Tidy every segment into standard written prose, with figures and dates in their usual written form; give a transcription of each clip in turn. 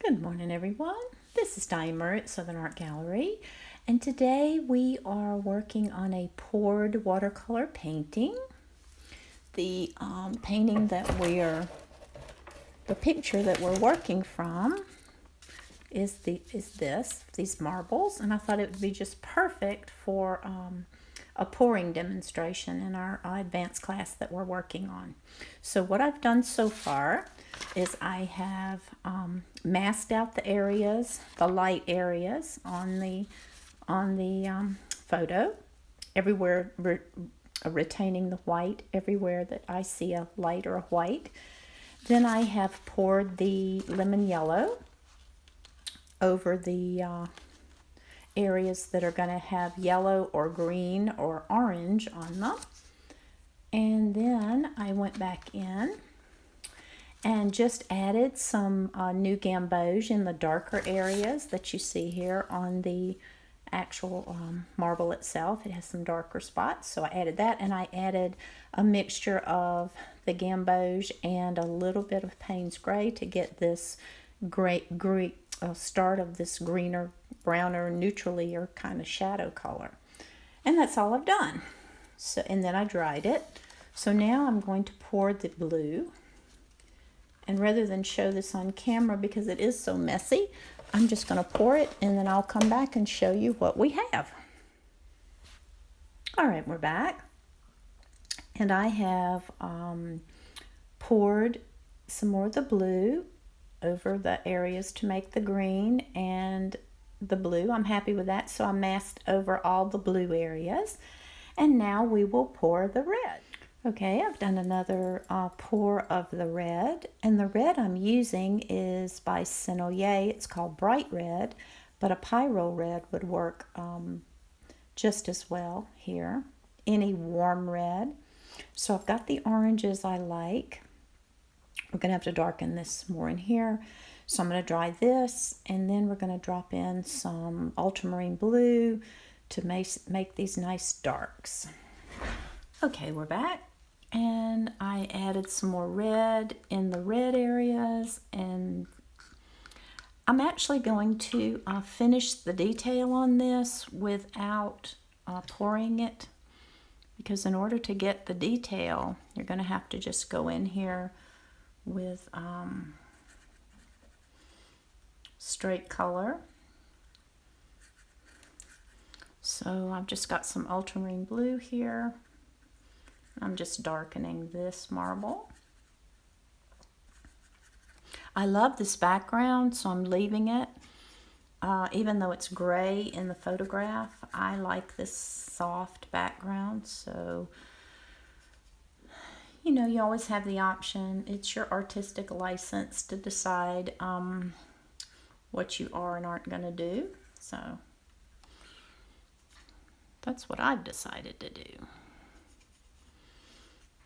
Good morning, everyone. This is Diane Murray at Southern Art Gallery, and today we are working on a poured watercolor painting. The picture that we're working from is these marbles, and I thought it would be just perfect for a pouring demonstration in our advanced class that we're working on. So what I've done so far is I have masked out the areas, the light areas on the photo, everywhere retaining the white everywhere that I see a light or a white. Then I have poured the lemon yellow over the areas that are going to have yellow or green or orange on them. And then I went back in and just added some new gamboge in the darker areas that you see here on the actual marble itself. It has some darker spots, so I added that, and I added a mixture of the gamboge and a little bit of Payne's Gray to get this great start of this greener, browner, neutralier kind of shadow color. And that's all I've done. So, and then I dried it. So now I'm going to pour the blue. And rather than show this on camera because it is so messy, I'm just going to pour it and then I'll come back and show you what we have. All right, we're back. And I have poured some more of the blue over the areas to make the green and the blue. I'm happy with that, so I masked over all the blue areas. And now we will pour the red. Okay, I've done another pour of the red, and the red I'm using is by Senoyer. It's called Bright Red, but a Pyro Red would work just as well here. Any warm red. So I've got the oranges I like. We're going to have to darken this more in here. So I'm going to dry this, and then we're going to drop in some ultramarine blue to make these nice darks. Okay, we're back. And I added some more red in the red areas, and I'm actually going to finish the detail on this without pouring it, because in order to get the detail, you're going to have to just go in here with straight color. So I've just got some ultramarine blue here. I'm just darkening this marble. I love this background, so I'm leaving it. Even though it's gray in the photograph, I like this soft background. So, you know, you always have the option. It's your artistic license to decide what you are and aren't going to do. So, that's what I've decided to do.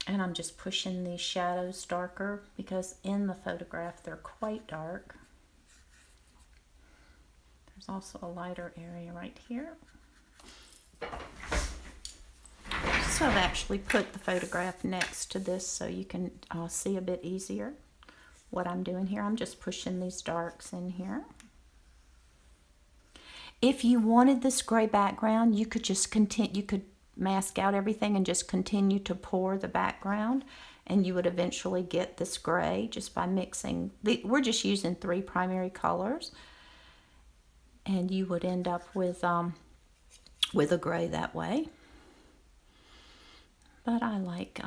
And I'm just pushing these shadows darker because in the photograph they're quite dark. There's also a lighter area right here. So I've actually put the photograph next to this so you can see a bit easier what I'm doing here. I'm just pushing these darks in here. If you wanted this gray background, you could just continue, you could mask out everything and just continue to pour the background, and you would eventually get this gray just by mixing. We're just using 3 primary colors, and you would end up with a gray that way. But I like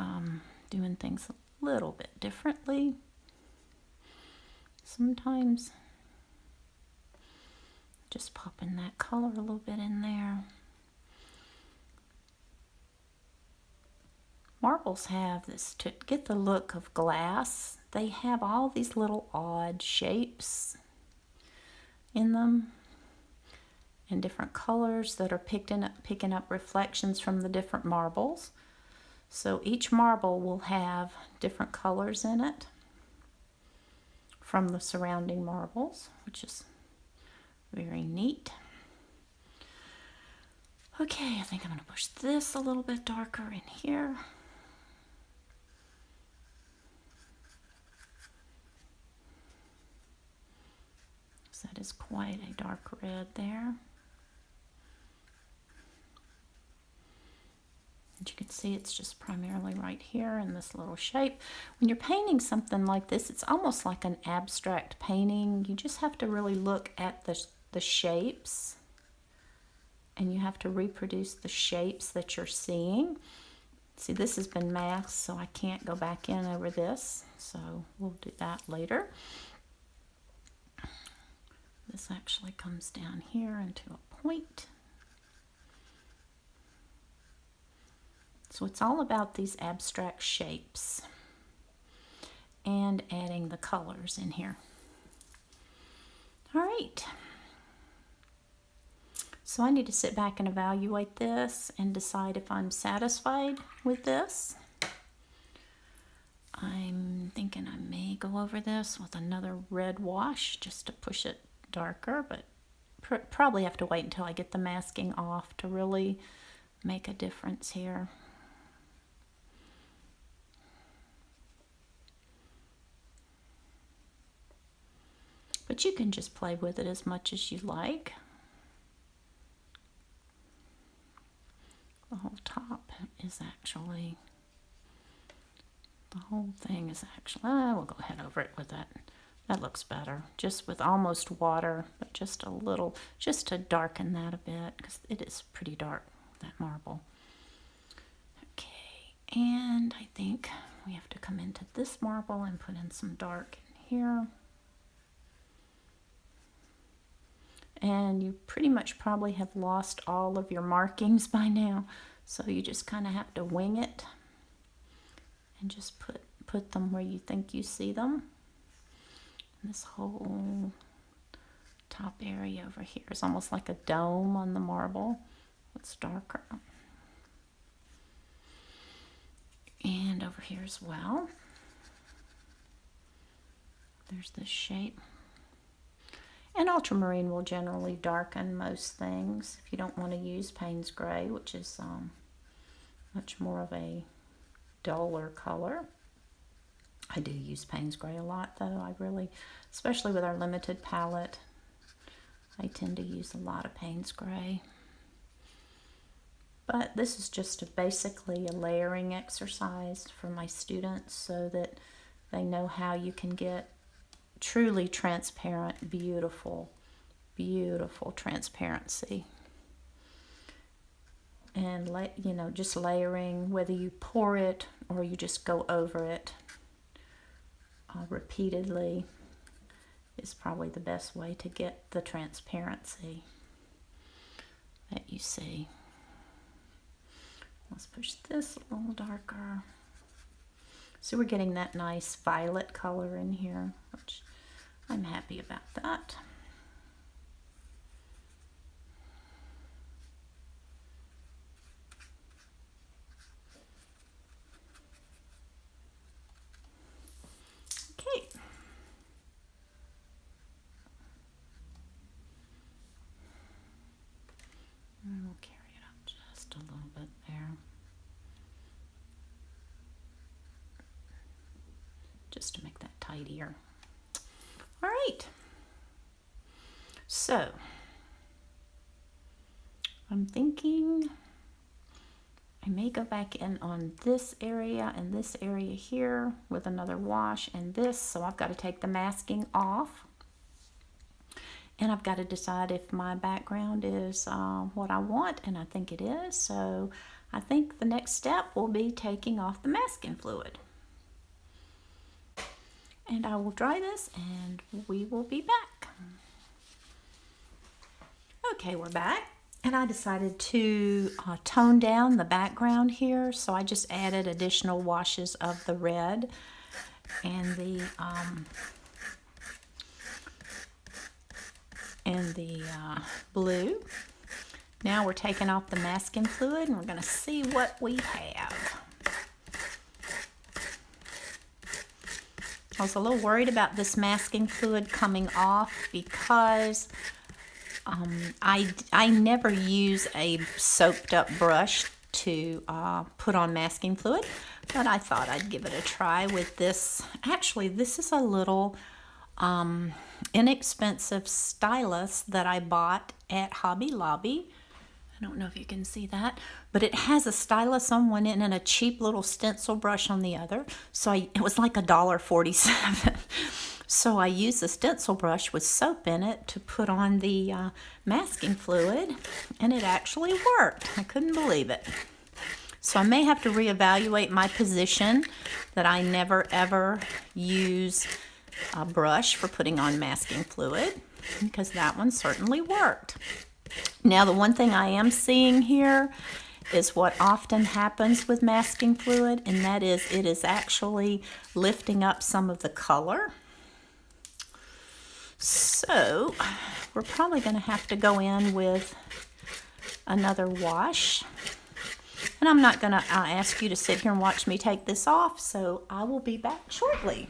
doing things a little bit differently sometimes. Just popping that color a little bit in there. Marbles have this, to get the look of glass, they have all these little odd shapes in them and different colors that are picking up reflections from the different marbles. So each marble will have different colors in it from the surrounding marbles, which is very neat. Okay, I think I'm going to push this a little bit darker in here. So that is quite a dark red there. As you can see, it's just primarily right here in this little shape. When you're painting something like this, it's almost like an abstract painting. You just have to really look at the shapes, and you have to reproduce the shapes that you're seeing. See, this has been masked, so I can't go back in over this, so we'll do that later. This actually comes down here into a point. So it's all about these abstract shapes and adding the colors in here. All right. So I need to sit back and evaluate this and decide if I'm satisfied with this. I'm thinking I may go over this with another red wash just to push it darker, but probably have to wait until I get the masking off to really make a difference here. But you can just play with it as much as you like. The whole top is actually, the whole thing is actually, we'll go ahead over it with that. That looks better. Just with almost water, but just a little, just to darken that a bit, because it is pretty dark, that marble. Okay, and I think we have to come into this marble and put in some dark in here. And you pretty much probably have lost all of your markings by now, so you just kind of have to wing it and just put them where you think you see them. And this whole top area over here is almost like a dome on the marble. It's darker. And over here as well, there's this shape. And ultramarine will generally darken most things if you don't want to use Payne's Gray, which is much more of a duller color. I do use Payne's Gray a lot, though. I really, especially with our limited palette, I tend to use a lot of Payne's Gray. But this is just basically a layering exercise for my students so that they know how you can get truly transparent, beautiful, beautiful transparency. And you know, just layering, whether you pour it or you just go over it repeatedly, is probably the best way to get the transparency that you see. Let's push this a little darker. So we're getting that nice violet color in here, which I'm happy about that. Okay. And we'll carry it up just a little bit there. Just to make that tidier. All right. So I'm thinking I may go back in on this area and this area here with another wash and this. So I've got to take the masking off. And I've got to decide if my background is what I want, and I think it is. So I think the next step will be taking off the masking fluid. And I will dry this and we will be back. Okay, we're back. And I decided to tone down the background here. So I just added additional washes of the red and the blue. Now we're taking off the masking fluid and we're going to see what we have. I was a little worried about this masking fluid coming off because I never use a soaped up brush to put on masking fluid, but I thought I'd give it a try with this. Actually, this is a little, inexpensive stylus that I bought at Hobby Lobby. I don't know if you can see that, but it has a stylus on one end and a cheap little stencil brush on the other. So it was like $1.47. So I used the stencil brush with soap in it to put on the masking fluid, and it actually worked. I couldn't believe it. So I may have to reevaluate my position that I never ever use a brush for putting on masking fluid, because that one certainly worked. Now, the one thing I am seeing here is what often happens with masking fluid, and that is it is actually lifting up some of the color. So we're probably going to have to go in with another wash. And I'm not going to ask you to sit here and watch me take this off, so I will be back shortly.